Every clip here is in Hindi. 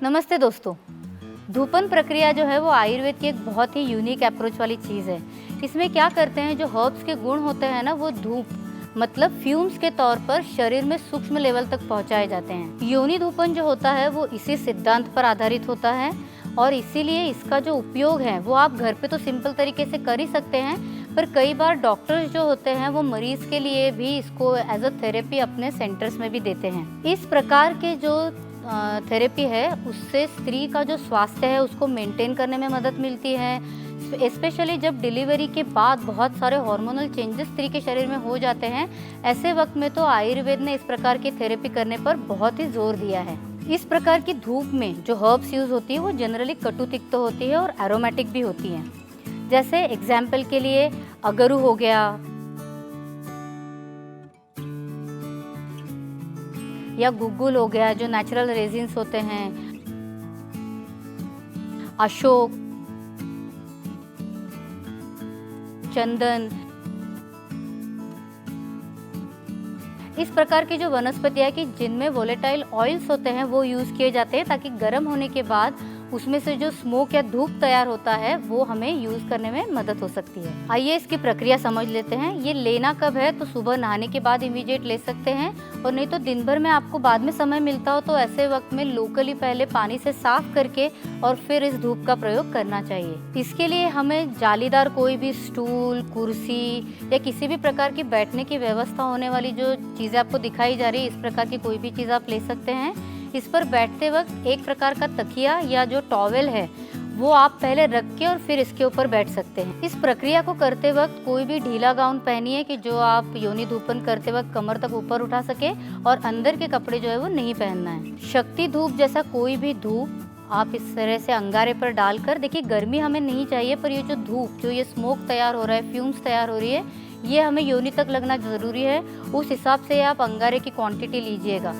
नमस्ते दोस्तों। धूपन प्रक्रिया जो है वो आयुर्वेद की एक बहुत ही यूनिक अप्रोच वाली चीज़ है। इसमें क्या करते हैं, जो हर्ब्स के गुण होते हैं ना, वो धूप मतलब फ्यूम्स के तौर पर शरीर में सूक्ष्म लेवल तक पहुंचाए जाते हैं। योनि धूपन जो होता है वो इसी सिद्धांत पर आधारित होता है और इसीलिए इसका जो उपयोग है वो आप घर पे तो सिंपल तरीके से कर ही सकते हैं, पर कई बार डॉक्टर्स जो होते हैं वो मरीज के लिए भी इसको एज अ थेरेपी अपने सेंटर्स में भी देते हैं। इस प्रकार के जो थेरेपी है उससे स्त्री का जो स्वास्थ्य है उसको मेंटेन करने में मदद मिलती है। स्पेशली जब डिलीवरी के बाद बहुत सारे हार्मोनल चेंजेस स्त्री के शरीर में हो जाते हैं, ऐसे वक्त में तो आयुर्वेद ने इस प्रकार की थेरेपी करने पर बहुत ही जोर दिया है। इस प्रकार की धूप में जो हर्ब्स यूज होती है वो जनरली कटु तिक्त होती है और एरोमेटिक भी होती हैं। जैसे एग्जाम्पल के लिए अगरू हो गया या गुग्गुल हो गया जो नेचुरल रेजिन्स होते हैं, अशोक, चंदन, इस प्रकार की जो वनस्पतियां कि जिनमें वोलेटाइल ऑयल्स होते हैं वो यूज किए जाते हैं ताकि गर्म होने के बाद उसमें से जो स्मोक या धूप तैयार होता है वो हमें यूज करने में मदद हो सकती है। आइए इसकी प्रक्रिया समझ लेते हैं। ये लेना कब है, तो सुबह नहाने के बाद इमीडिएट ले सकते हैं, और नहीं तो दिन भर में आपको बाद में समय मिलता हो तो ऐसे वक्त में लोकली पहले पानी से साफ करके और फिर इस धूप का प्रयोग करना चाहिए। इसके लिए हमें जालीदार कोई भी स्टूल, कुर्सी या किसी भी प्रकार की बैठने की व्यवस्था होने वाली जो चीजें आपको दिखाई जा रही है, इस प्रकार की कोई भी चीज आप ले सकते हैं। इस पर बैठते वक्त एक प्रकार का तकिया या जो टॉवेल है वो आप पहले रख के और फिर इसके ऊपर बैठ सकते हैं। इस प्रक्रिया को करते वक्त कोई भी ढीला गाउन पहनिए कि जो आप योनि धूपन करते वक्त कमर तक ऊपर उठा सके, और अंदर के कपड़े जो है वो नहीं पहनना है। शक्ति धूप जैसा कोई भी धूप आप इस तरह से अंगारे पर डालकर, देखिए गर्मी हमें नहीं चाहिए, पर ये जो धूप, जो ये स्मोक तैयार हो रहा है, फ्यूम्स तैयार हो रही है, ये हमें योनि तक लगना जरूरी है। उस हिसाब से आप अंगारे की क्वांटिटी लीजिएगा।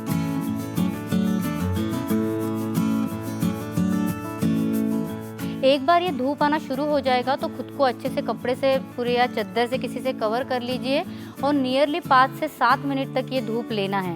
एक बार ये धूप आना शुरू हो जाएगा तो खुद को अच्छे से कपड़े से पूरे या चद्दर से किसी से कवर कर लीजिए और नियरली 5 से 7 मिनट तक ये धूप लेना है।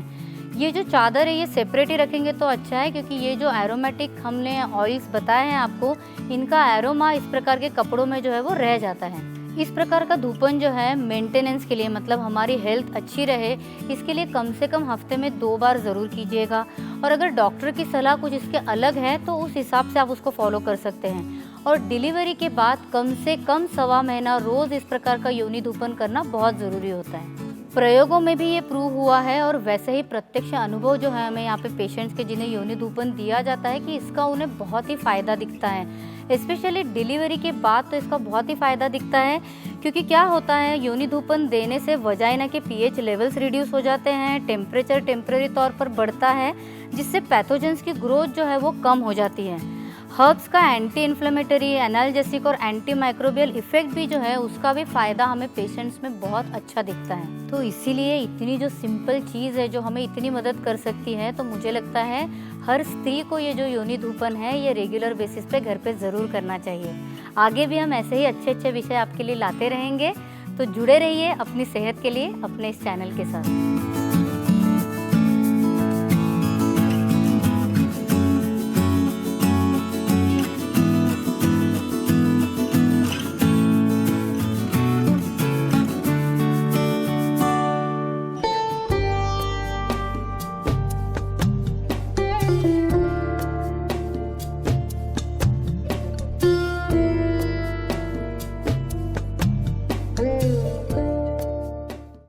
ये जो चादर है ये सेपरेट ही रखेंगे तो अच्छा है, क्योंकि ये जो एरोमेटिक हमने ऑयल्स बताए हैं आपको, इनका एरोमा इस प्रकार के कपड़ों में जो है वो रह जाता है। इस प्रकार का धूपन जो है मेंटेनेंस के लिए, मतलब हमारी हेल्थ अच्छी रहे, इसके लिए कम से कम हफ्ते में 2 बार ज़रूर कीजिएगा। और अगर डॉक्टर की सलाह कुछ इसके अलग है तो उस हिसाब से आप उसको फॉलो कर सकते हैं। और डिलीवरी के बाद कम से कम 1.25 महीना रोज़ इस प्रकार का योनि धूपन करना बहुत ज़रूरी होता है। प्रयोगों में भी ये प्रूव हुआ है, और वैसे ही प्रत्यक्ष अनुभव जो है हमें यहाँ पे पेशेंट्स के जिन्हें योनि धूपन दिया जाता है कि इसका उन्हें बहुत ही फ़ायदा दिखता है। स्पेशली डिलीवरी के बाद तो इसका बहुत ही फ़ायदा दिखता है, क्योंकि क्या होता है, योनि धूपन देने से वजाइना के पीएच लेवल्स रिड्यूस हो जाते हैं, टेम्परेचर टेम्परेरी तौर पर बढ़ता है, जिससे पैथोजेंस की ग्रोथ जो है वो कम हो जाती है। हर्ब्स का एंटी इन्फ्लेमेटरी, एनाल्जेसिक और एंटी माइक्रोबियल इफेक्ट भी जो है उसका भी फ़ायदा हमें पेशेंट्स में बहुत अच्छा दिखता है। तो इसीलिए इतनी जो सिंपल चीज़ है जो हमें इतनी मदद कर सकती है, तो मुझे लगता है हर स्त्री को ये जो योनि धूपन है ये रेगुलर बेसिस पे घर पे ज़रूर करना चाहिए। आगे भी हम ऐसे ही अच्छे अच्छे विषय आपके लिए लाते रहेंगे, तो जुड़े रहिए अपनी सेहत के लिए अपने इस चैनल के साथ।